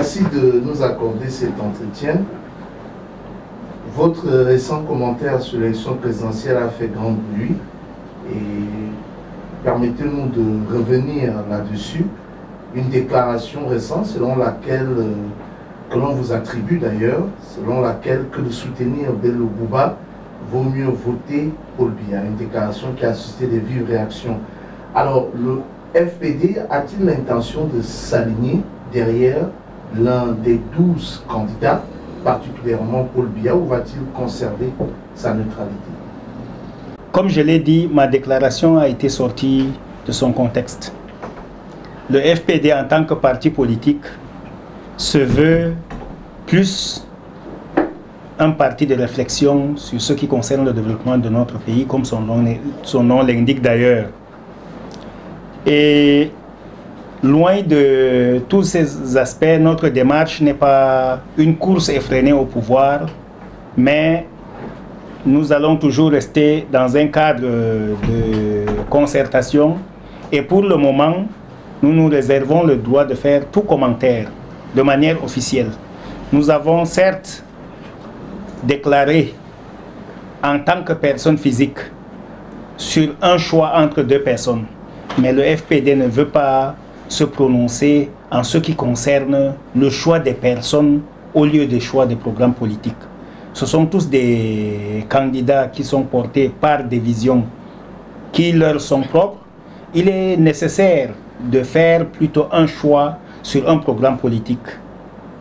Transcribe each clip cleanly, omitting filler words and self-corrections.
merci de nous accorder cet entretien. Votre récent commentaire sur l'élection présidentielle a fait grand bruit et permettez-nous de revenir là-dessus. Une déclaration récente selon laquelle, que l'on vous attribue d'ailleurs, selon laquelle que de soutenir Bello Bouba vaut mieux voter Paul Biya. Une déclaration qui a suscité des vives réactions. Alors, le FPD a-t-il l'intention de s'aligner derrière l'un des 12 candidats, particulièrement Paul Biya, ou va-t-il conserver sa neutralité? Comme je l'ai dit, ma déclaration a été sortie de son contexte. Le FPD en tant que parti politique se veut plus un parti de réflexion sur ce qui concerne le développement de notre pays, comme son nom l'indique d'ailleurs. Et loin de tous ces aspects, notre démarche n'est pas une course effrénée au pouvoir, mais nous allons toujours rester dans un cadre de concertation. Et pour le moment, nous nous réservons le droit de faire tout commentaire de manière officielle. Nous avons certes déclaré en tant que personne physique sur un choix entre deux personnes, mais le FPD ne veut pas se prononcer en ce qui concerne le choix des personnes au lieu des choix des programmes politiques. Ce sont tous des candidats qui sont portés par des visions qui leur sont propres. Il est nécessaire de faire plutôt un choix sur un programme politique.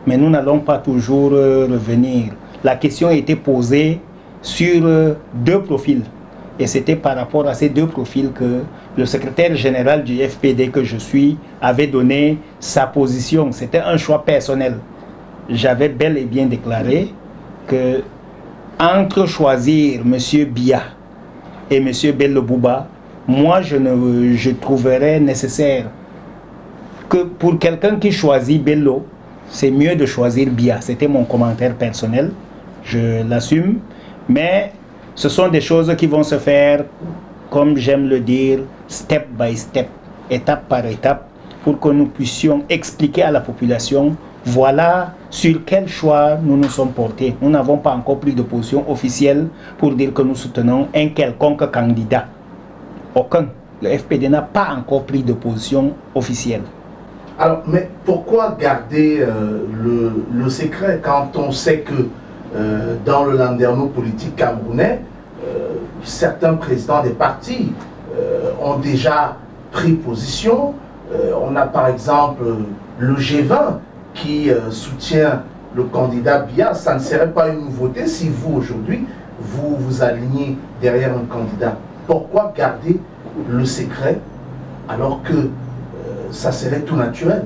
Mais nous n'allons pas toujours revenir. La question a été posée sur deux profils. Et c'était par rapport à ces deux profils que le secrétaire général du FPD que je suis avait donné sa position. C'était un choix personnel. J'avais bel et bien déclaré que entre choisir M. Biya et M. Bello Bouba, moi je trouverais nécessaire que pour quelqu'un qui choisit Bello, c'est mieux de choisir Biya. C'était mon commentaire personnel, je l'assume, mais ce sont des choses qui vont se faire, comme j'aime le dire, step by step, étape par étape, pour que nous puissions expliquer à la population, voilà sur quel choix nous nous sommes portés. Nous n'avons pas encore pris de position officielle pour dire que nous soutenons un quelconque candidat. Aucun. Le FPD n'a pas encore pris de position officielle. Alors, mais pourquoi garder le secret quand on sait que dans le landerneau politique camerounais, certains présidents des partis ont déjà pris position. On a par exemple le G20 qui soutient le candidat Biya. Ça ne serait pas une nouveauté si vous, aujourd'hui, vous vous alignez derrière un candidat. Pourquoi garder le secret alors que ça serait tout naturel?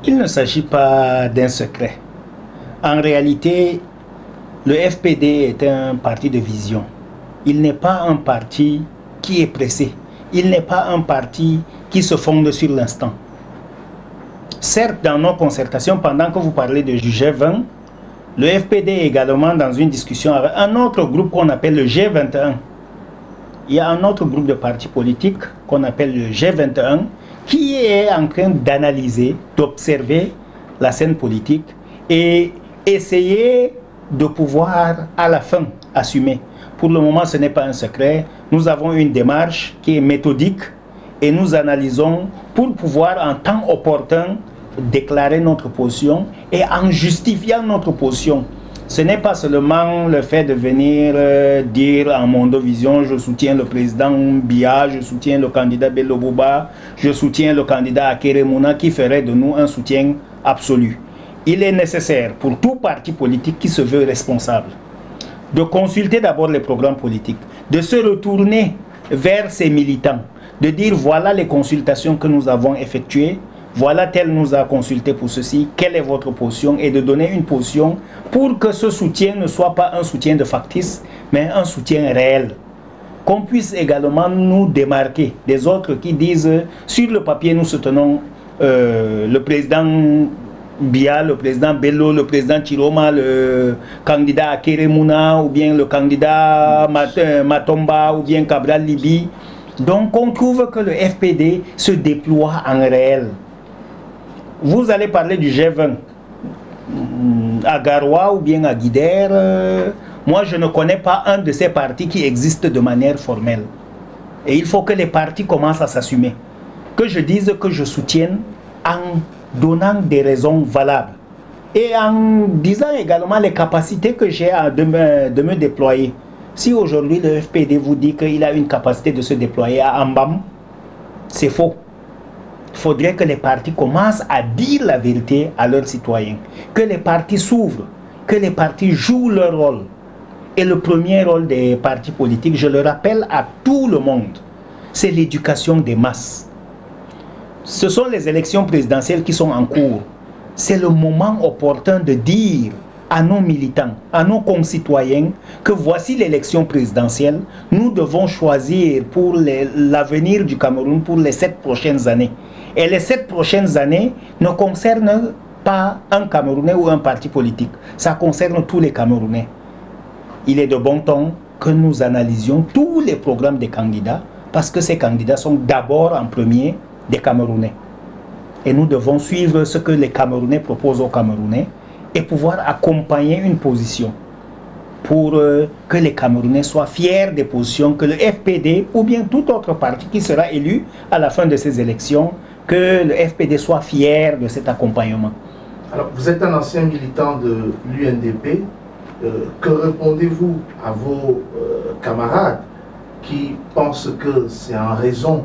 Il ne s'agit pas d'un secret. En réalité, le FPD est un parti de vision. Il n'est pas un parti qui est pressé. Il n'est pas un parti qui se fonde sur l'instant. Certes, dans nos concertations, pendant que vous parlez de G20, le FPD est également dans une discussion avec un autre groupe qu'on appelle le G21. Il y a un autre groupe de partis politiques qu'on appelle le G21 qui est en train d'analyser, d'observer la scène politique et essayer de pouvoir à la fin assumer. Pour le moment, ce n'est pas un secret. Nous avons une démarche qui est méthodique et nous analysons pour pouvoir en temps opportun déclarer notre position et en justifiant notre position. Ce n'est pas seulement le fait de venir dire en Mondovision, je soutiens le président Biya, je soutiens le candidat Bello Bouba, je soutiens le candidat Akeremouna qui ferait de nous un soutien absolu. Il est nécessaire pour tout parti politique qui se veut responsable de consulter d'abord les programmes politiques, de se retourner vers ses militants, de dire voilà les consultations que nous avons effectuées, voilà tel nous a consulté pour ceci, quelle est votre position, et de donner une position pour que ce soutien ne soit pas un soutien de factice, mais un soutien réel. Qu'on puisse également nous démarquer des autres qui disent sur le papier nous soutenons le président Biya, le président Bello, le président Chiroma, le candidat Akeremouna, ou bien le candidat Matomba, ou bien Cabral Libi. Donc on trouve que le FPD se déploie en réel. Vous allez parler du G20. à Garoua ou bien à Guidère, moi je ne connais pas un de ces partis qui existe de manière formelle. Et il faut que les partis commencent à s'assumer. Que je dise que je soutienne en donnant des raisons valables. Et en disant également les capacités que j'ai de me déployer. Si aujourd'hui le FPD vous dit qu'il a une capacité de se déployer à Ambam, c'est faux. Il faudrait que les partis commencent à dire la vérité à leurs citoyens. Que les partis s'ouvrent, que les partis jouent leur rôle. Et le premier rôle des partis politiques, je le rappelle à tout le monde, c'est l'éducation des masses. Ce sont les élections présidentielles qui sont en cours. C'est le moment opportun de dire à nos militants, à nos concitoyens, que voici l'élection présidentielle. Nous devons choisir pour l'avenir du Cameroun pour les 7 prochaines années. Et les 7 prochaines années ne concernent pas un Camerounais ou un parti politique. Ça concerne tous les Camerounais. Il est de bon ton que nous analysions tous les programmes des candidats, parce que ces candidats sont d'abord en premier des Camerounais. Et nous devons suivre ce que les Camerounais proposent aux Camerounais et pouvoir accompagner une position pour que les Camerounais soient fiers des positions que le FPD ou bien tout autre parti qui sera élu à la fin de ces élections, que le FPD soit fier de cet accompagnement. Alors, vous êtes un ancien militant de l'UNDP. Que répondez-vous à vos camarades qui pensent que c'est en raison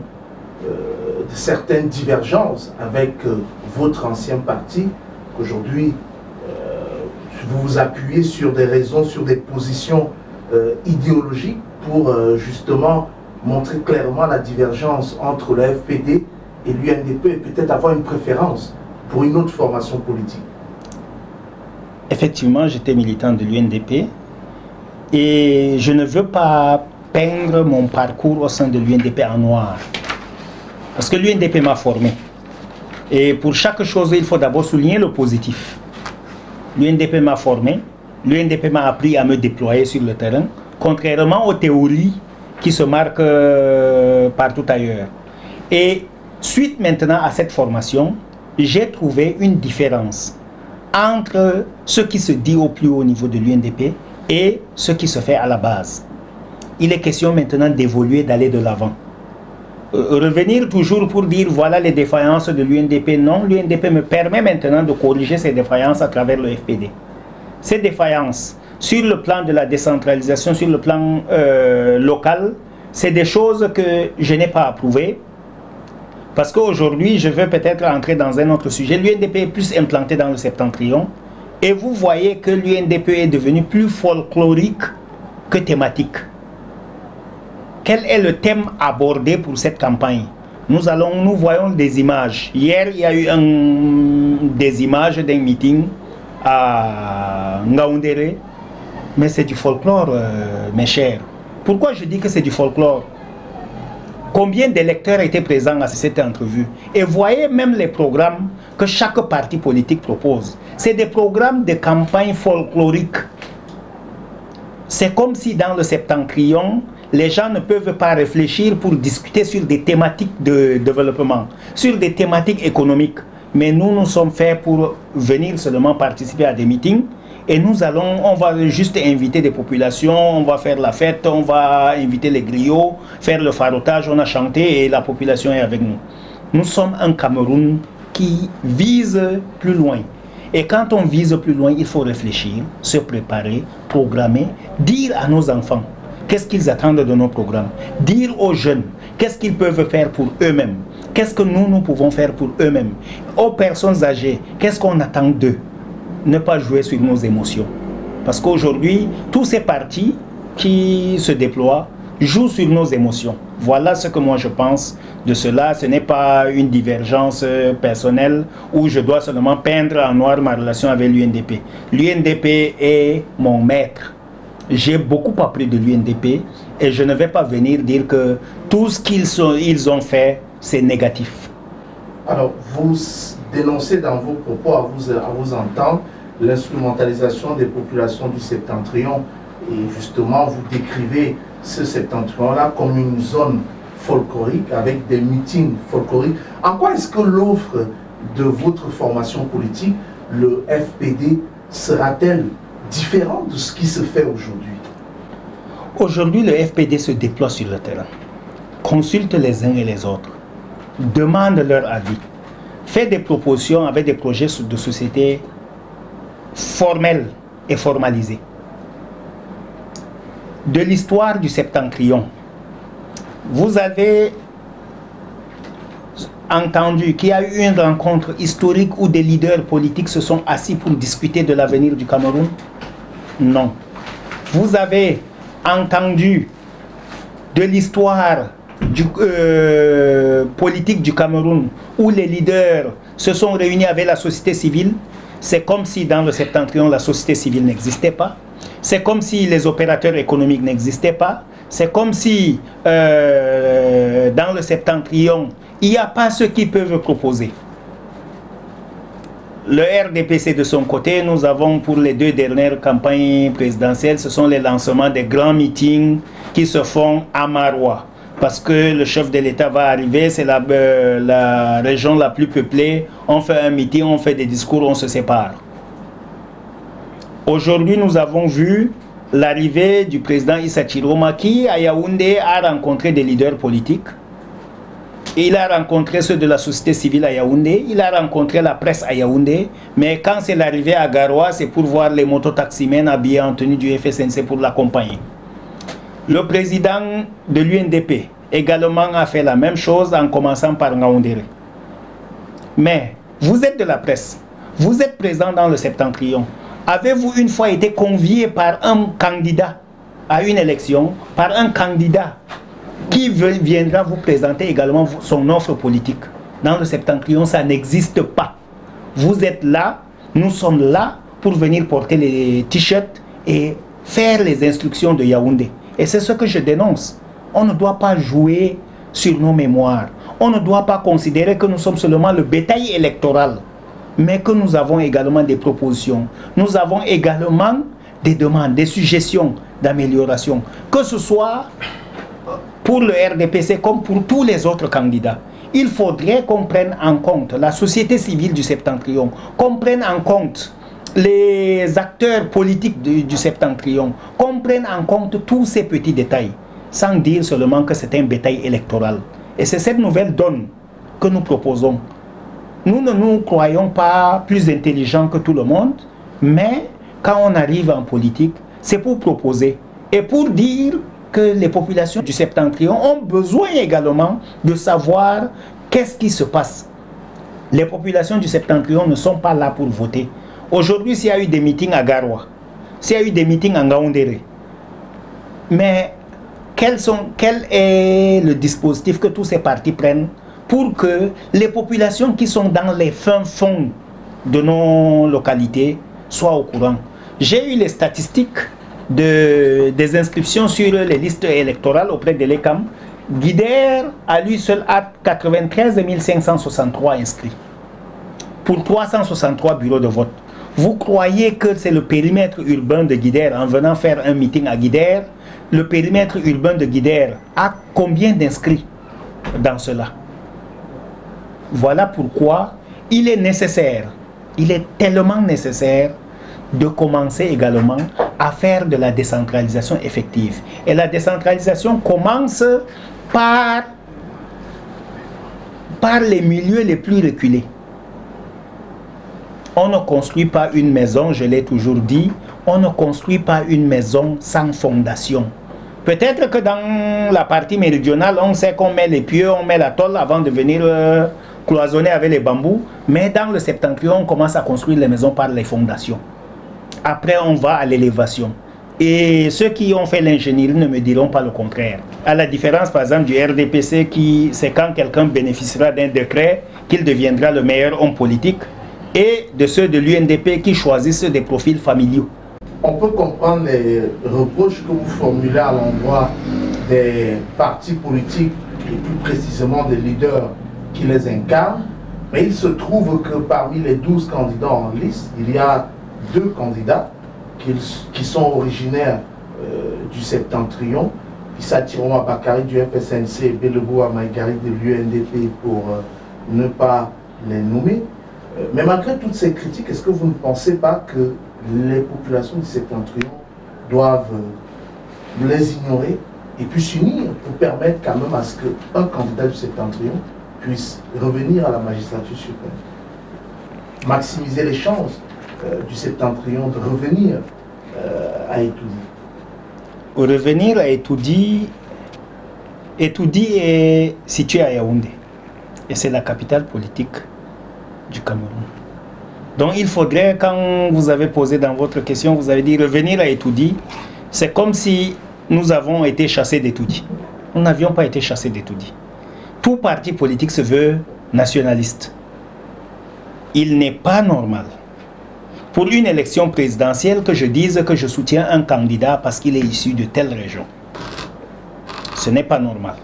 de certaines divergences avec votre ancien parti qu'aujourd'hui vous vous appuyez sur des raisons, sur des positions idéologiques pour justement montrer clairement la divergence entre le FPD et l'UNDP et peut-être avoir une préférence pour une autre formation politique? Effectivement, j'étais militant de l'UNDP et je ne veux pas peindre mon parcours au sein de l'UNDP en noir. Parce que l'UNDP m'a formé. Et pour chaque chose, il faut d'abord souligner le positif. L'UNDP m'a formé, l'UNDP m'a appris à me déployer sur le terrain, contrairement aux théories qui se marquent partout ailleurs. Et suite maintenant à cette formation, j'ai trouvé une différence entre ce qui se dit au plus haut niveau de l'UNDP et ce qui se fait à la base. Il est question maintenant d'évoluer, d'aller de l'avant. Revenir toujours pour dire voilà les défaillances de l'UNDP. Non, l'UNDP me permet maintenant de corriger ces défaillances à travers le FPD. Ces défaillances sur le plan de la décentralisation, sur le plan local, c'est des choses que je n'ai pas approuvées. Parce qu'aujourd'hui, je veux peut-être entrer dans un autre sujet. L'UNDP est plus implanté dans le septentrion. Et vous voyez que l'UNDP est devenu plus folklorique que thématique. Quel est le thème abordé pour cette campagne? Nous voyons des images. Hier, il y a eu des images d'un meeting à Ngaoundéré. Mais c'est du folklore, mes chers. Pourquoi je dis que c'est du folklore? Combien d'électeurs étaient présents à cette entrevue? Et voyez même les programmes que chaque parti politique propose. C'est des programmes de campagne folklorique. C'est comme si dans le septentrion, les gens ne peuvent pas réfléchir pour discuter sur des thématiques de développement, sur des thématiques économiques. Mais nous sommes faits pour venir seulement participer à des meetings. Et on va juste inviter des populations, on va faire la fête, on va inviter les griots, faire le farotage, on a chanté et la population est avec nous. Nous sommes un Cameroun qui vise plus loin. Et quand on vise plus loin, il faut réfléchir, se préparer, programmer, dire à nos enfants qu'est-ce qu'ils attendent de nos programmes, dire aux jeunes qu'est-ce qu'ils peuvent faire pour eux-mêmes, qu'est-ce que nous pouvons faire pour eux-mêmes, aux personnes âgées, qu'est-ce qu'on attend d'eux. Ne pas jouer sur nos émotions. Parce qu'aujourd'hui, tous ces partis qui se déploient jouent sur nos émotions. Voilà ce que moi je pense de cela. Ce n'est pas une divergence personnelle où je dois seulement peindre en noir ma relation avec l'UNDP. L'UNDP est mon maître. J'ai beaucoup appris de l'UNDP et je ne vais pas venir dire que tout ce qu'ils ont fait, c'est négatif. Alors, vous dénoncez dans vos propos, à vous entendre, l'instrumentalisation des populations du septentrion. Et justement, vous décrivez ce septentrion-là comme une zone folklorique avec des meetings folkloriques. En quoi est-ce que l'offre de votre formation politique, le FPD, sera-t-elle différente de ce qui se fait aujourd'hui? Aujourd'hui, le FPD se déploie sur le terrain, consulte les uns et les autres, demande leur avis, fait des propositions avec des projets de société formels et formalisés. De l'histoire du Septentrion, vous avez entendu qu'il y a eu une rencontre historique où des leaders politiques se sont assis pour discuter de l'avenir du Cameroun? Non. Vous avez entendu de l'histoire politique du Cameroun où les leaders se sont réunis avec la société civile? C'est comme si dans le Septentrion la société civile n'existait pas. C'est comme si les opérateurs économiques n'existaient pas. C'est comme si dans le Septentrion il n'y a pas ceux qui peuvent proposer. Le RDPC de son côté, nous avons pour les 2 dernières campagnes présidentielles, ce sont les lancements des grands meetings qui se font à Maroua. Parce que le chef de l'État va arriver, c'est la région la plus peuplée. On fait un meeting, on fait des discours, on se sépare. Aujourd'hui, nous avons vu l'arrivée du président Issa Chiroma qui, à Yaoundé, a rencontré des leaders politiques. Il a rencontré ceux de la société civile à Yaoundé, il a rencontré la presse à Yaoundé, mais quand c'est l'arrivée à Garoua, c'est pour voir les mototaximens habillés en tenue du FSNC pour l'accompagner. Le président de l'UNDP également a fait la même chose en commençant par Ngaoundéré. Mais vous êtes de la presse, vous êtes présent dans le Septentrion. Avez-vous une fois été convié par un candidat à une élection, par un candidat qui viendra vous présenter également son offre politique? Dans le Septentrion, ça n'existe pas. Vous êtes là, nous sommes là pour venir porter les t-shirts et faire les instructions de Yaoundé. Et c'est ce que je dénonce. On ne doit pas jouer sur nos mémoires. On ne doit pas considérer que nous sommes seulement le bétail électoral, mais que nous avons également des propositions. Nous avons également des demandes, des suggestions d'amélioration. Que ce soit pour le RDPC comme pour tous les autres candidats. Il faudrait qu'on prenne en compte la société civile du Septentrion, qu'on prenne en compte les acteurs politiques du Septentrion, qu'on prenne en compte tous ces petits détails, sans dire seulement que c'est un bétail électoral. Et c'est cette nouvelle donne que nous proposons. Nous ne nous croyons pas plus intelligents que tout le monde, mais quand on arrive en politique, c'est pour proposer et pour dire que les populations du Septentrion ont besoin également de savoir qu'est-ce qui se passe. Les populations du Septentrion ne sont pas là pour voter. Aujourd'hui, s'il y a eu des meetings à Garoua, s'il y a eu des meetings à Ngaoundéré, mais quel est le dispositif que tous ces partis prennent pour que les populations qui sont dans les fins fonds de nos localités soient au courant? J'ai eu les statistiques des inscriptions sur les listes électorales auprès de l'ECAM. Guidère, à lui seul, a 93 563 inscrits pour 363 bureaux de vote. Vous croyez que c'est le périmètre urbain de Guidère, en venant faire un meeting à Guidère, le périmètre urbain de Guidère a combien d'inscrits dans cela? Voilà pourquoi il est nécessaire, il est tellement nécessaire de commencer également à faire de la décentralisation effective. Et la décentralisation commence par les milieux les plus reculés. On ne construit pas une maison, je l'ai toujours dit, on ne construit pas une maison sans fondation. Peut-être que dans la partie méridionale, on sait qu'on met les pieux, on met la tôle avant de venir cloisonner avec les bambous, mais dans le Septentrion, on commence à construire les maisons par les fondations. Après, on va à l'élévation. Et ceux qui ont fait l'ingénierie ne me diront pas le contraire. À la différence, par exemple, du RDPC, c'est quand quelqu'un bénéficiera d'un décret qu'il deviendra le meilleur homme politique, et de ceux de l'UNDP qui choisissent des profils familiaux. On peut comprendre les reproches que vous formulez à l'endroit des partis politiques et plus précisément des leaders qui les incarnent, mais il se trouve que parmi les 12 candidats en liste, il y a 2 candidats qui sont originaires du Septentrion, Issa Chiroma Bakary du FSNC et Belebou Amaïgari de l'UNDP pour ne pas les nommer. Mais malgré toutes ces critiques, est-ce que vous ne pensez pas que les populations du septentrion doivent les ignorer et puis s'unir pour permettre quand même à ce qu'un candidat du septentrion puisse revenir à la magistrature suprême. Maximiser les chances du septentrion de revenir à Etoudi. Revenir à Etoudi, Etoudi est situé à Yaoundé et c'est la capitale politique du Cameroun. Donc il faudrait, quand vous avez posé dans votre question, vous avez dit revenir à Etoudi, c'est comme si nous avons été chassés d'Etoudi. Nous n'avions pas été chassés d'Etoudi. Tout parti politique se veut nationaliste. Il n'est pas normal pour une élection présidentielle que je dise que je soutiens un candidat parce qu'il est issu de telle région. Ce n'est pas normal.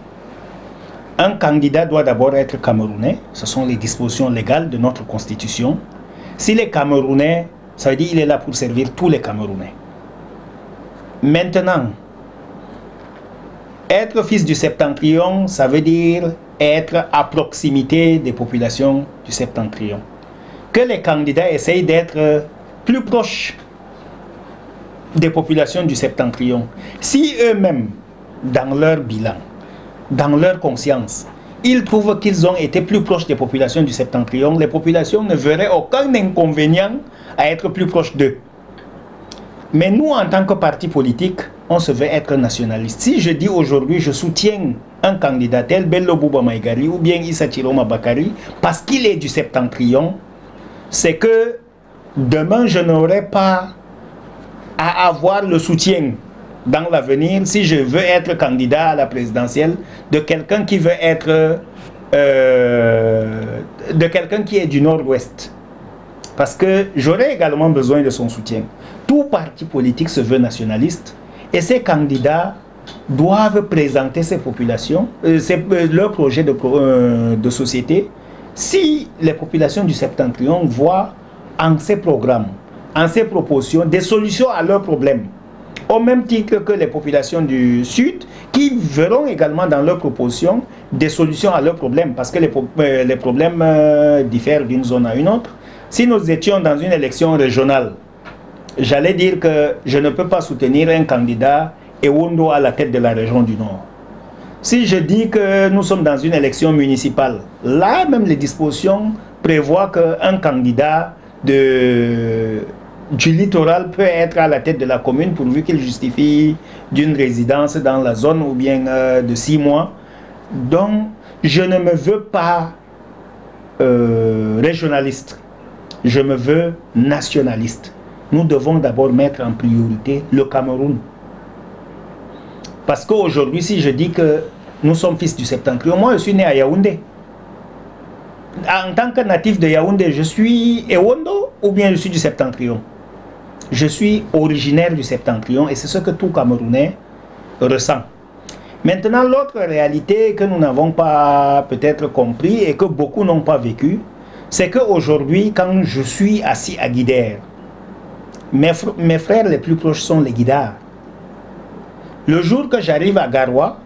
Un candidat doit d'abord être camerounais. Ce sont les dispositions légales de notre constitution. S'il est camerounais, ça veut dire qu'il est là pour servir tous les Camerounais. Maintenant, être fils du septentrion, ça veut dire être à proximité des populations du septentrion. Que les candidats essayent d'être plus proches des populations du septentrion. Si eux-mêmes, dans leur bilan, dans leur conscience, ils trouvent qu'ils ont été plus proches des populations du septentrion, les populations ne verraient aucun inconvénient à être plus proches d'eux. Mais nous, en tant que parti politique, on se veut être nationaliste. Si je dis aujourd'hui, je soutiens un candidat tel Bello Bouba Maïgari ou bien Issa Chiroma Bakari, parce qu'il est du septentrion, c'est que demain, je n'aurai pas à avoir le soutien dans l'avenir, si je veux être candidat à la présidentielle, de quelqu'un qui veut être de quelqu'un qui est du nord-ouest. Parce que j'aurai également besoin de son soutien. Tout parti politique se veut nationaliste et ces candidats doivent présenter ces populations, leur projet de société. Si les populations du septentrion voient en ces programmes, en ces propositions, des solutions à leurs problèmes, au même titre que les populations du Sud, qui verront également dans leurs propositions des solutions à leurs problèmes, parce que les problèmes diffèrent d'une zone à une autre. Si nous étions dans une élection régionale, j'allais dire que je ne peux pas soutenir un candidat Ewondo à la tête de la région du Nord. Si je dis que nous sommes dans une élection municipale, là même les dispositions prévoient qu'un candidat du littoral peut être à la tête de la commune pourvu qu'il justifie d'une résidence dans la zone ou bien de 6 mois. Donc, je ne me veux pas régionaliste, je me veux nationaliste. Nous devons d'abord mettre en priorité le Cameroun. Parce qu'aujourd'hui, si je dis que nous sommes fils du septentrion, moi je suis né à Yaoundé. En tant que natif de Yaoundé, je suis Ewondo ou bien je suis du septentrion? Je suis originaire du septentrion et c'est ce que tout Camerounais ressent. Maintenant, l'autre réalité que nous n'avons pas peut-être compris et que beaucoup n'ont pas vécu, c'est qu'aujourd'hui, quand je suis assis à Guidère, mes frères les plus proches sont les Guidards. Le jour que j'arrive à Garoua,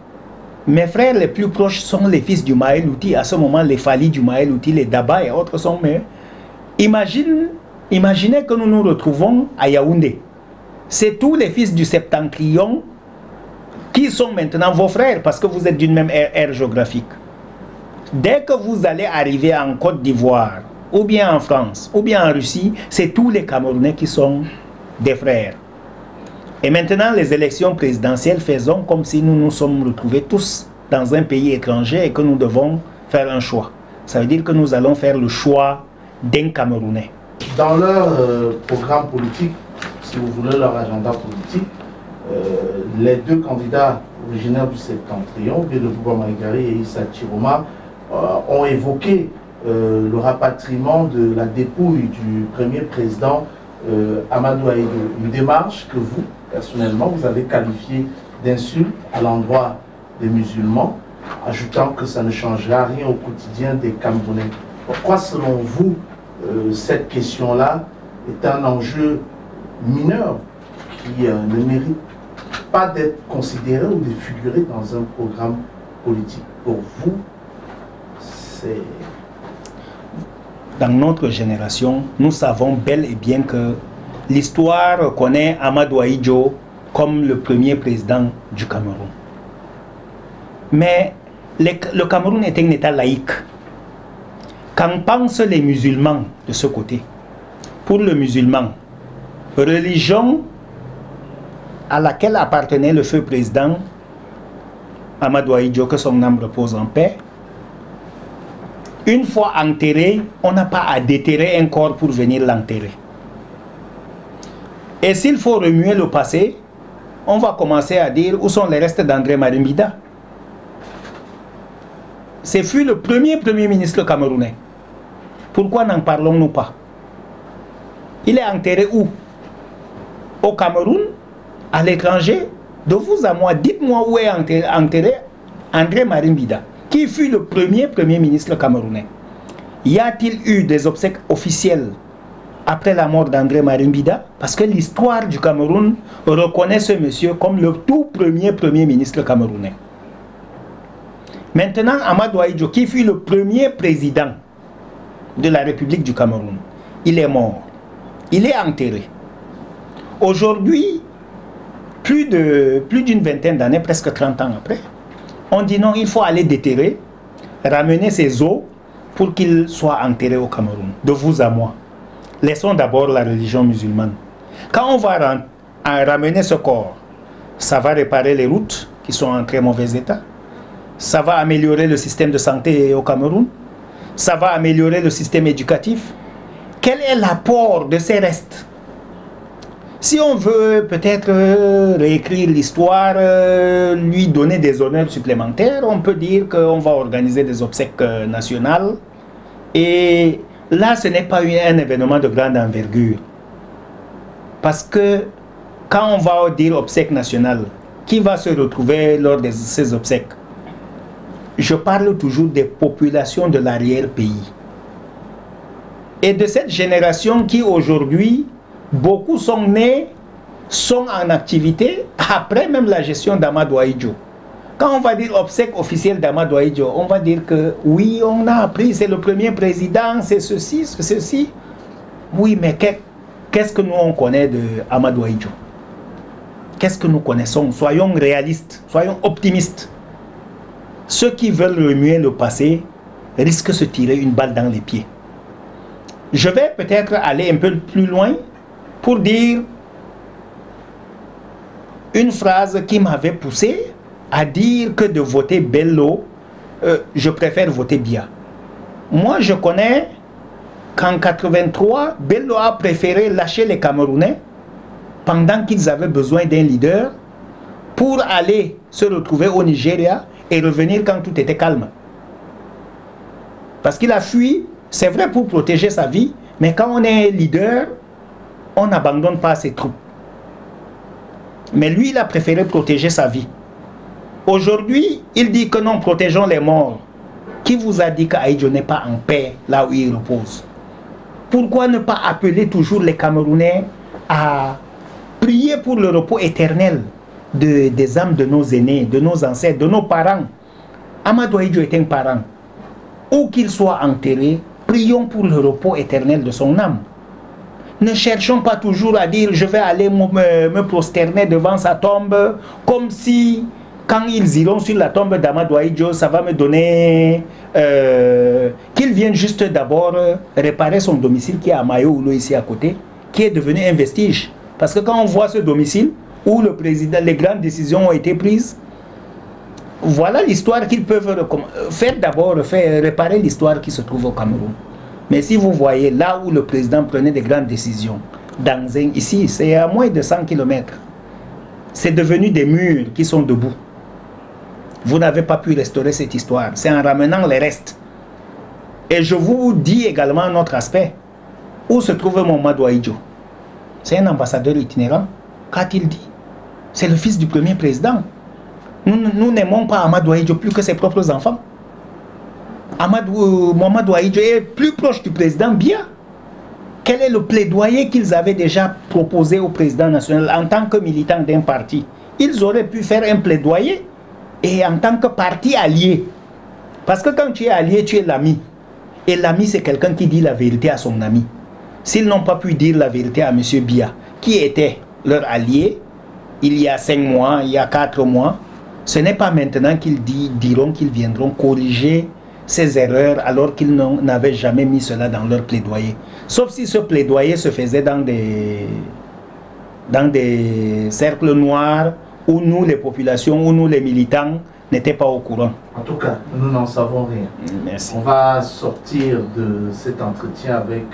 mes frères les plus proches sont les fils du Maël-Outi. À ce moment, les Fali du Maël-Outi, les Daba et autres sont mes... Imaginez que nous nous retrouvons à Yaoundé. C'est tous les fils du septentrion qui sont maintenant vos frères parce que vous êtes d'une même aire géographique. Dès que vous allez arriver en Côte d'Ivoire, ou bien en France, ou bien en Russie, c'est tous les Camerounais qui sont des frères. Et maintenant, les élections présidentielles, faisons comme si nous nous sommes retrouvés tous dans un pays étranger et que nous devons faire un choix. Ça veut dire que nous allons faire le choix d'un Camerounais. Dans leur programme politique, si vous voulez leur agenda politique, les deux candidats originaires du septentrion, Bello Bouba Maïgari et Issa Chiroma, ont évoqué le rapatriement de la dépouille du premier président Amadou Ahidjo, une démarche que vous, personnellement, vous avez qualifiée d'insulte à l'endroit des musulmans, ajoutant que ça ne changera rien au quotidien des Camerounais. Pourquoi, selon vous, cette question-là est un enjeu mineur qui ne mérite pas d'être considéré ou de figurer dans un programme politique? Pour vous, c'est... Dans notre génération, nous savons bel et bien que l'histoire connaît Amadou Ahidjo comme le premier président du Cameroun. Mais le Cameroun est un État laïque. Qu'en pensent les musulmans de ce côté? Pour le musulman, religion à laquelle appartenait le feu président Amadou Ahidjo, que son âme repose en paix, une fois enterré, on n'a pas à déterrer un corps pour venir l'enterrer. Et s'il faut remuer le passé, on va commencer à dire où sont les restes d'André Marimbida. Ce fut le premier ministre camerounais. Pourquoi n'en parlons-nous pas? Il est enterré où? Au Cameroun? À l'étranger? De vous à moi, dites-moi où est enterré André Marimbida, qui fut le premier ministre camerounais. Y a-t-il eu des obsèques officielles après la mort d'André Marimbida? Parce que l'histoire du Cameroun reconnaît ce monsieur comme le tout premier ministre camerounais. Maintenant, Amadou Ahidjo, qui fut le premier président de la République du Cameroun, il est mort. Il est enterré. Aujourd'hui, plus d'une vingtaine d'années, presque 30 ans après, on dit non, il faut aller déterrer, ramener ses os pour qu'il soit enterré au Cameroun. De vous à moi. Laissons d'abord la religion musulmane. Quand on va ramener ce corps, ça va réparer les routes qui sont en très mauvais état. Ça va améliorer le système de santé au Cameroun. Ça va améliorer le système éducatif. Quel est l'apport de ces restes? Si on veut peut-être réécrire l'histoire, lui donner des honneurs supplémentaires, on peut dire qu'on va organiser des obsèques nationales. Et là, ce n'est pas un événement de grande envergure. Parce que quand on va dire obsèques nationales, qui va se retrouver lors de ces obsèques? Je parle toujours des populations de l'arrière-pays. Et de cette génération qui aujourd'hui, beaucoup sont nés, sont en activité, après même la gestion d'Amadou Ahidjo. Quand on va dire obsèques officielles d'Amadou Ahidjo, on va dire que oui, on a appris, c'est le premier président, c'est ceci, c'est ceci. Oui, mais qu'est-ce que nous on connaît de Amadou Ahidjo? Qu'est-ce que nous connaissons? Soyons réalistes, soyons optimistes. Ceux qui veulent remuer le passé risquent de se tirer une balle dans les pieds. Je vais peut-être aller un peu plus loin pour dire une phrase qui m'avait poussé à dire que de voter Bello, je préfère voter Biya. Moi, je connais qu'en 83, Bello a préféré lâcher les Camerounais pendant qu'ils avaient besoin d'un leader pour aller se retrouver au Nigeria et revenir quand tout était calme. Parce qu'il a fui, c'est vrai, pour protéger sa vie, mais quand on est leader, on n'abandonne pas ses troupes. Mais lui, il a préféré protéger sa vie. Aujourd'hui, il dit que non, protégeons les morts. Qui vous a dit qu'Ahidjo n'est pas en paix là où il repose? Pourquoi ne pas appeler toujours les Camerounais à prier pour le repos éternel des âmes de nos aînés, de nos ancêtres, de nos parents? Amadou Ahidjo est un parent. Où qu'il soit enterré, prions pour le repos éternel de son âme. Ne cherchons pas toujours à dire je vais aller me prosterner devant sa tombe, comme si quand ils iront sur la tombe d'Amadou Ahidjo, ça va me donner qu'ils viennent juste d'abord réparer son domicile qui est à Mayo-Oulo ici à côté, qui est devenu un vestige. Parce que quand on voit ce domicile où le président, les grandes décisions ont été prises, voilà l'histoire qu'ils peuvent faire d'abord, réparer l'histoire qui se trouve au Cameroun. Mais si vous voyez là où le président prenait des grandes décisions, ici, c'est à moins de 100 km. C'est devenu des murs qui sont debout. Vous n'avez pas pu restaurer cette histoire. C'est en ramenant les restes. Et je vous dis également un autre aspect. Où se trouve Amadou Ahidjo? C'est un ambassadeur itinérant. Qu'a-t-il dit? C'est le fils du premier président. Nous n'aimons pas Amadou Ahidjo plus que ses propres enfants. Amadou Ahidjo est plus proche du président Biya. Quel est le plaidoyer qu'ils avaient déjà proposé au président national en tant que militant d'un parti? Ils auraient pu faire un plaidoyer et en tant que parti allié. Parce que quand tu es allié, tu es l'ami. Et l'ami, c'est quelqu'un qui dit la vérité à son ami. s'ils n'ont pas pu dire la vérité à M. Biya, qui était leur allié il y a 5 mois, il y a 4 mois, ce n'est pas maintenant qu'ils diront qu'ils viendront corriger ces erreurs alors qu'ils n'avaient jamais mis cela dans leur plaidoyer. Sauf si ce plaidoyer se faisait dans des cercles noirs où nous, les populations, où nous, les militants, n'étaient pas au courant. En tout cas, nous n'en savons rien. Merci. On va sortir de cet entretien avec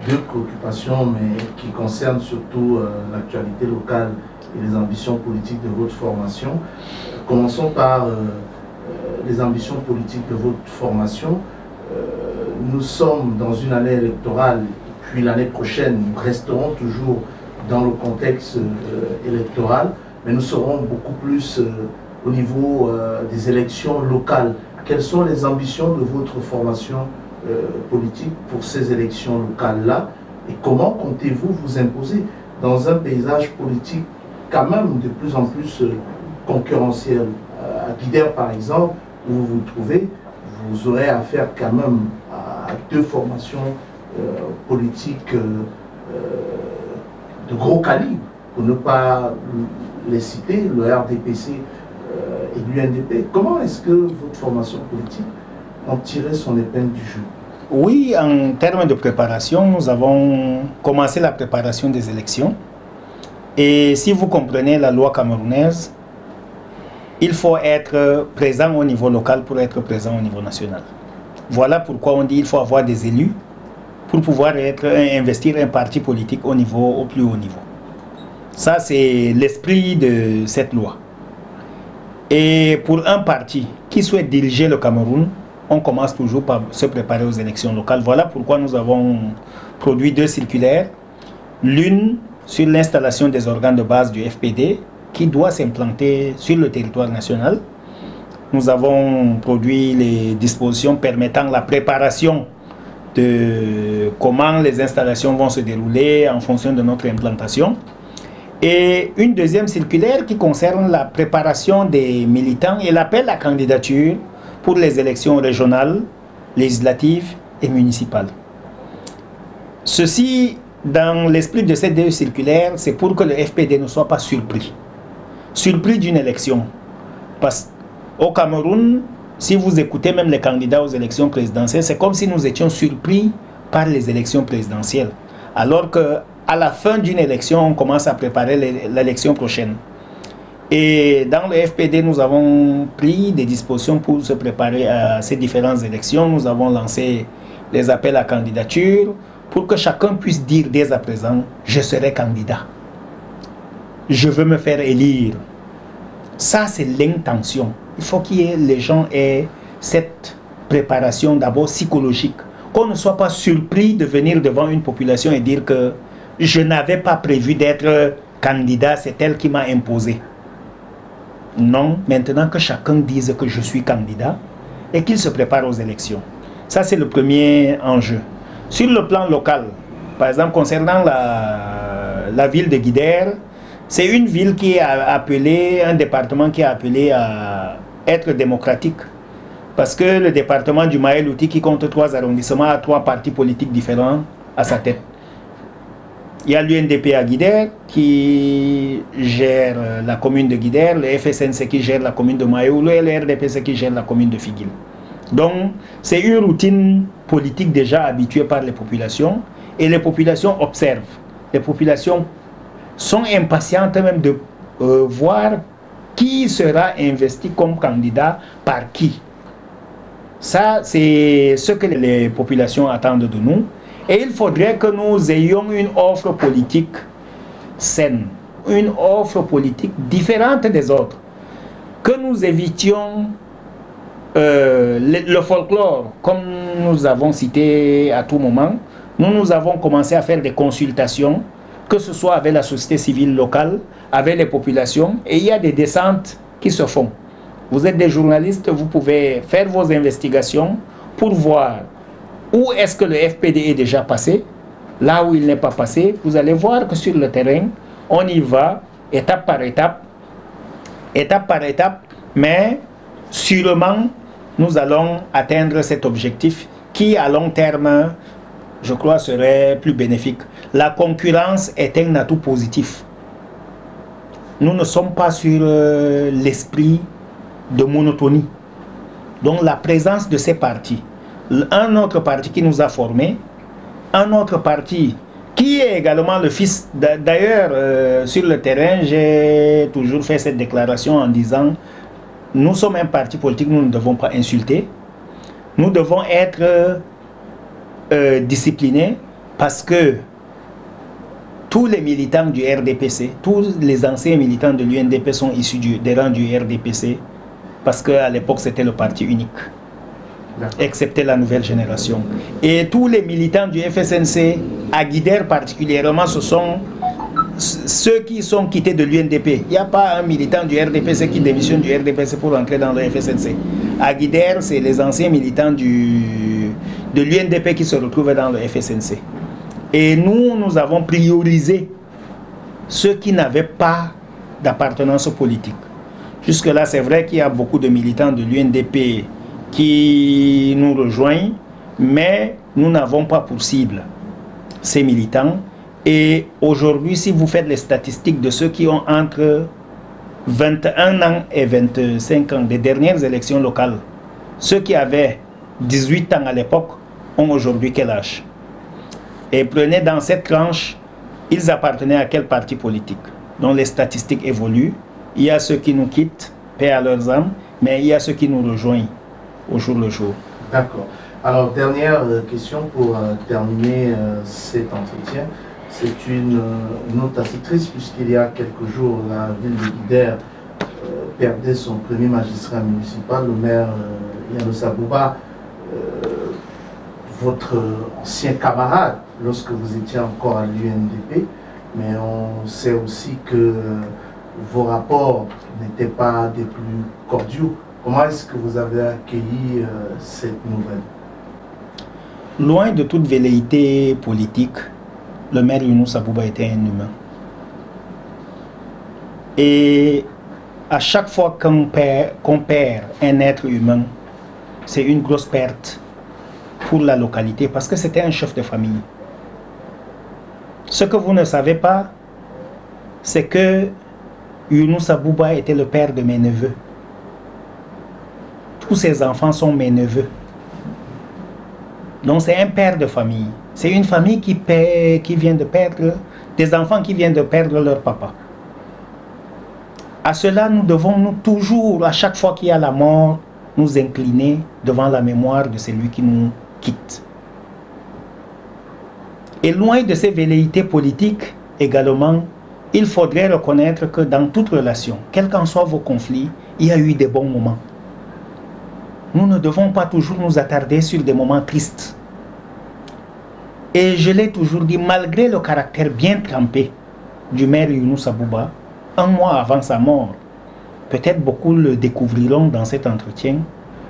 deux préoccupations, mais qui concernent surtout l'actualité locale et les ambitions politiques de votre formation. Commençons par les ambitions politiques de votre formation. Nous sommes dans une année électorale, puis l'année prochaine, nous resterons toujours dans le contexte électoral, mais nous serons beaucoup plus au niveau des élections locales. Quelles sont les ambitions de votre formation politique pour ces élections locales-là, et comment comptez-vous vous imposer dans un paysage politique quand même de plus en plus concurrentiel? À Guidère, par exemple, où vous vous trouvez, vous aurez affaire quand même à deux formations politiques de gros calibre, pour ne pas les citer, le RDPC et l'UNDP. Comment est-ce que votre formation politique a tiré son épingle du jeu? Oui, en termes de préparation, nous avons commencé la préparation des élections. Et si vous comprenez la loi camerounaise, il faut être présent au niveau local pour être présent au niveau national. Voilà pourquoi on dit qu'il faut avoir des élus pour pouvoir investir un parti politique au plus haut niveau. Ça, c'est l'esprit de cette loi. Et pour un parti qui souhaite diriger le Cameroun, on commence toujours par se préparer aux élections locales. Voilà pourquoi nous avons produit 2 circulaires. L'une sur l'installation des organes de base du FPD qui doit s'implanter sur le territoire national. Nous avons produit les dispositions permettant la préparation de comment les installations vont se dérouler en fonction de notre implantation. Et une deuxième circulaire qui concerne la préparation des militants et l'appel à candidature pour les élections régionales, législatives et municipales. Ceci, dans l'esprit de ces 2 circulaires, c'est pour que le FPD ne soit pas surpris. Surpris d'une élection. Parce qu'au Cameroun, si vous écoutez même les candidats aux élections présidentielles, c'est comme si nous étions surpris par les élections présidentielles. Alors qu'à la fin d'une élection, on commence à préparer l'élection prochaine. Et dans le FPD, nous avons pris des dispositions pour se préparer à ces différentes élections. Nous avons lancé les appels à candidature pour que chacun puisse dire dès à présent, je serai candidat. Je veux me faire élire. Ça, c'est l'intention. Il faut que les gens aient cette préparation d'abord psychologique. Qu'on ne soit pas surpris de venir devant une population et dire que je n'avais pas prévu d'être candidat, c'est elle qui m'a imposé. Non, maintenant que chacun dise que je suis candidat et qu'il se prépare aux élections. Ça, c'est le premier enjeu. Sur le plan local, par exemple, concernant la ville de Guidère, c'est une ville qui est appelée, un département qui est appelé à être démocratique. Parce que le département du Maël-Outi, qui compte 3 arrondissements, a 3 partis politiques différents à sa tête. Il y a l'UNDP à Guidère qui gère la commune de Guidère, le FSNC qui gère la commune de Mayoulou et le RDPC qui gère la commune de Figuil. Donc, c'est une routine politique déjà habituée par les populations et les populations observent. Les populations sont impatientes même de voir qui sera investi comme candidat par qui. Ça, c'est ce que les populations attendent de nous. Et il faudrait que nous ayons une offre politique saine, une offre politique différente des autres. Que nous évitions le folklore, comme nous avons cité à tout moment. Nous avons commencé à faire des consultations, que ce soit avec la société civile locale, avec les populations, et il y a des descentes qui se font. Vous êtes des journalistes, vous pouvez faire vos investigations pour voir où est-ce que le FPD est déjà passé. Là où il n'est pas passé, vous allez voir que sur le terrain, on y va étape par étape, mais sûrement nous allons atteindre cet objectif qui à long terme je crois, serait plus bénéfique. La concurrence est un atout positif. Nous ne sommes pas sur l'esprit de monotonie. Donc la présence de ces partis, un autre parti qui nous a formés, un autre parti qui est également le fils, d'ailleurs sur le terrain, j'ai toujours fait cette déclaration en disant, nous sommes un parti politique, nous ne devons pas insulter, nous devons être disciplinés parce que tous les militants du RDPC, tous les anciens militants de l'UNDP sont issus des rangs du RDPC parce qu'à l'époque c'était le parti unique, excepté la nouvelle génération. Et tous les militants du FSNC, à Guidère particulièrement, ce sont ceux qui sont quittés de l'UNDP. Il n'y a pas un militant du RDPC qui démissionne du RDPC pour entrer dans le FSNC. À Guidère, c'est les anciens militants de l'UNDP qui se retrouvent dans le FSNC. Et nous avons priorisé ceux qui n'avaient pas d'appartenance politique. Jusque-là, c'est vrai qu'il y a beaucoup de militants de l'UNDP qui nous rejoignent, mais nous n'avons pas pour cible ces militants. Et aujourd'hui, si vous faites les statistiques de ceux qui ont entre 21 ans et 25 ans, des dernières élections locales, ceux qui avaient 18 ans à l'époque ont aujourd'hui quel âge? Et prenez dans cette tranche, ils appartenaient à quel parti politique? Donc les statistiques évoluent. Il y a ceux qui nous quittent, paix à leurs âmes, mais il y a ceux qui nous rejoignent au jour le jour. D'accord. Alors, dernière question pour terminer cet entretien. C'est une note assez triste puisqu'il y a quelques jours, la ville de Guidère perdait son premier magistrat municipal, le maire Yanosa Bouba, votre ancien camarade lorsque vous étiez encore à l'UNDP, mais on sait aussi que vos rapports n'étaient pas des plus cordiaux. Comment est-ce que vous avez accueilli cette nouvelle? Loin de toute velléité politique, le maire Younoussa Bouba était un humain. Et à chaque fois qu'on perd un être humain, c'est une grosse perte pour la localité parce que c'était un chef de famille. Ce que vous ne savez pas, c'est que Younoussa Bouba était le père de mes neveux. Tous ses enfants sont mes neveux. Donc c'est un père de famille. C'est une famille qui vient de perdre, des enfants qui viennent de perdre leur papa. À cela, nous devons toujours, à chaque fois qu'il y a la mort, nous incliner devant la mémoire de celui qui nous quitte. Et loin de ces velléités politiques, également, il faudrait reconnaître que dans toute relation, quels qu'en soient vos conflits, il y a eu des bons moments. Nous ne devons pas toujours nous attarder sur des moments tristes. Et je l'ai toujours dit, malgré le caractère bien trempé du maire Younoussa Bouba, un mois avant sa mort, peut-être beaucoup le découvriront dans cet entretien,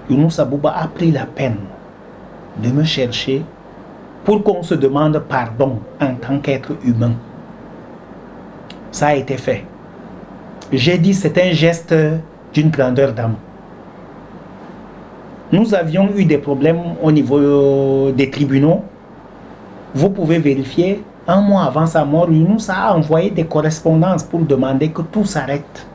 Younoussa Bouba a pris la peine de me chercher pour qu'on se demande pardon en tant qu'être humain. Ça a été fait. J'ai dit c'est un geste d'une grandeur d'âme. Nous avions eu des problèmes au niveau des tribunaux. Vous pouvez vérifier, un mois avant sa mort, Younoussa a envoyé des correspondances pour demander que tout s'arrête.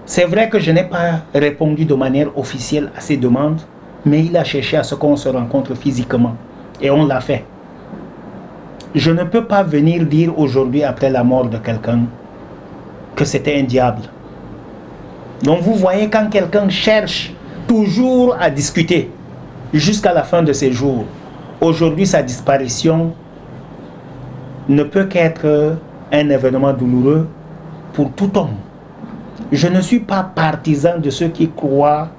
C'est vrai que je n'ai pas répondu de manière officielle à ces demandes, mais il a cherché à ce qu'on se rencontre physiquement. Et on l'a fait. Je ne peux pas venir dire aujourd'hui, après la mort de quelqu'un, que c'était un diable. Donc vous voyez, quand quelqu'un cherche toujours à discuter jusqu'à la fin de ses jours, aujourd'hui sa disparition ne peut qu'être un événement douloureux pour tout homme. Je ne suis pas partisan de ceux qui croient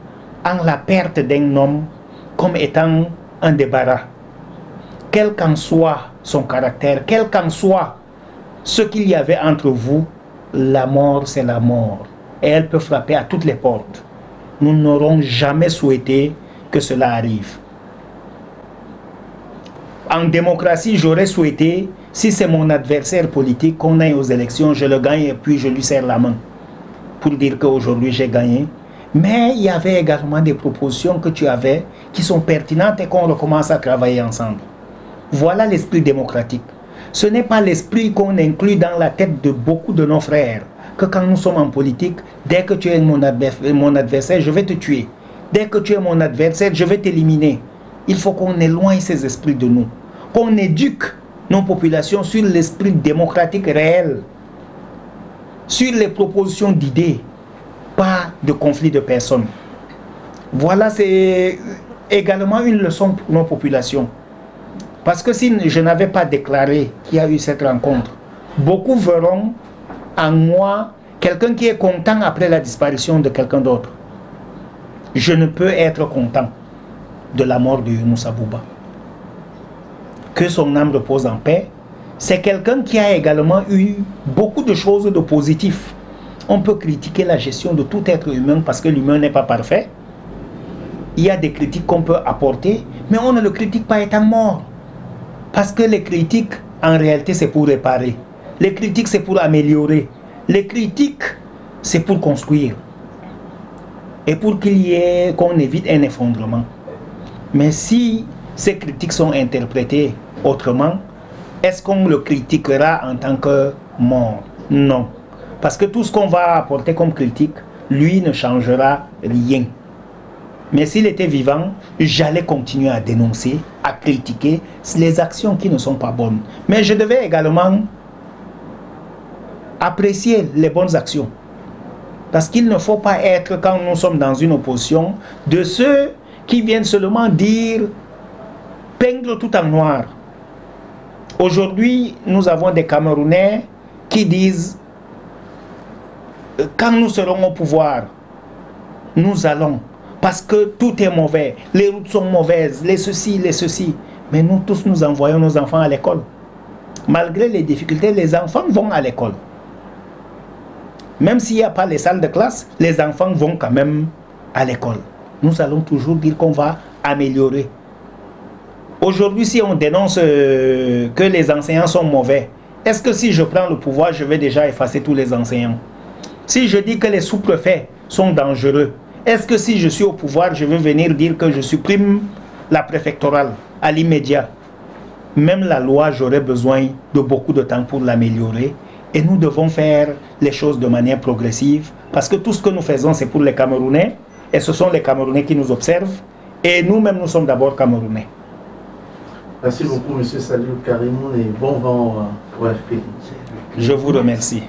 en la perte d'un homme comme étant un débarras. Quel qu'en soit son caractère, quel qu'en soit ce qu'il y avait entre vous, la mort c'est la mort. Et elle peut frapper à toutes les portes. Nous n'aurons jamais souhaité que cela arrive. En démocratie, j'aurais souhaité, si c'est mon adversaire politique, qu'on aille aux élections, je le gagne et puis je lui serre la main pour dire qu'aujourd'hui j'ai gagné. Mais il y avait également des propositions que tu avais qui sont pertinentes et qu'on recommence à travailler ensemble. Voilà l'esprit démocratique. Ce n'est pas l'esprit qu'on inclut dans la tête de beaucoup de nos frères, que quand nous sommes en politique, dès que tu es mon adversaire, je vais te tuer. Dès que tu es mon adversaire, je vais t'éliminer. Il faut qu'on éloigne ces esprits de nous, qu'on éduque nos populations sur l'esprit démocratique réel, sur les propositions d'idées, pas de conflit de personnes. Voilà, c'est également une leçon pour nos populations. Parce que si je n'avais pas déclaré qu'il y a eu cette rencontre, beaucoup verront en moi quelqu'un qui est content après la disparition de quelqu'un d'autre. Je ne peux être content de la mort de Younouss Abouba. Que son âme repose en paix. C'est quelqu'un qui a également eu beaucoup de choses de positif. On peut critiquer la gestion de tout être humain parce que l'humain n'est pas parfait. Il y a des critiques qu'on peut apporter, mais on ne le critique pas étant mort. Parce que les critiques, en réalité, c'est pour réparer. Les critiques, c'est pour améliorer. Les critiques, c'est pour construire. Et pour qu'on évite un effondrement. Mais si ces critiques sont interprétées autrement, est-ce qu'on le critiquera en tant que mort? Non. Parce que tout ce qu'on va apporter comme critique, lui ne changera rien. Mais s'il était vivant, j'allais continuer à dénoncer, à critiquer les actions qui ne sont pas bonnes. Mais je devais également apprécier les bonnes actions. Parce qu'il ne faut pas être, quand nous sommes dans une opposition, de ceux qui viennent seulement dire, peindre tout en noir. Aujourd'hui, nous avons des Camerounais qui disent, quand nous serons au pouvoir, nous allons. Parce que tout est mauvais, les routes sont mauvaises, les ceci, les ceci. Mais nous tous, nous envoyons nos enfants à l'école. Malgré les difficultés, les enfants vont à l'école. Même s'il n'y a pas les salles de classe, les enfants vont quand même à l'école. Nous allons toujours dire qu'on va améliorer. Aujourd'hui, si on dénonce que les enseignants sont mauvais, est-ce que si je prends le pouvoir, je vais déjà effacer tous les enseignants? Si je dis que les sous-préfets sont dangereux, est-ce que si je suis au pouvoir, je vais venir dire que je supprime la préfectorale à l'immédiat? Même la loi, j'aurais besoin de beaucoup de temps pour l'améliorer. Et nous devons faire les choses de manière progressive. Parce que tout ce que nous faisons, c'est pour les Camerounais. Et ce sont les Camerounais qui nous observent. Et nous-mêmes, nous sommes d'abord Camerounais. Merci beaucoup, M. Saliou Karimoun, et bon vent au FPI. Je vous remercie.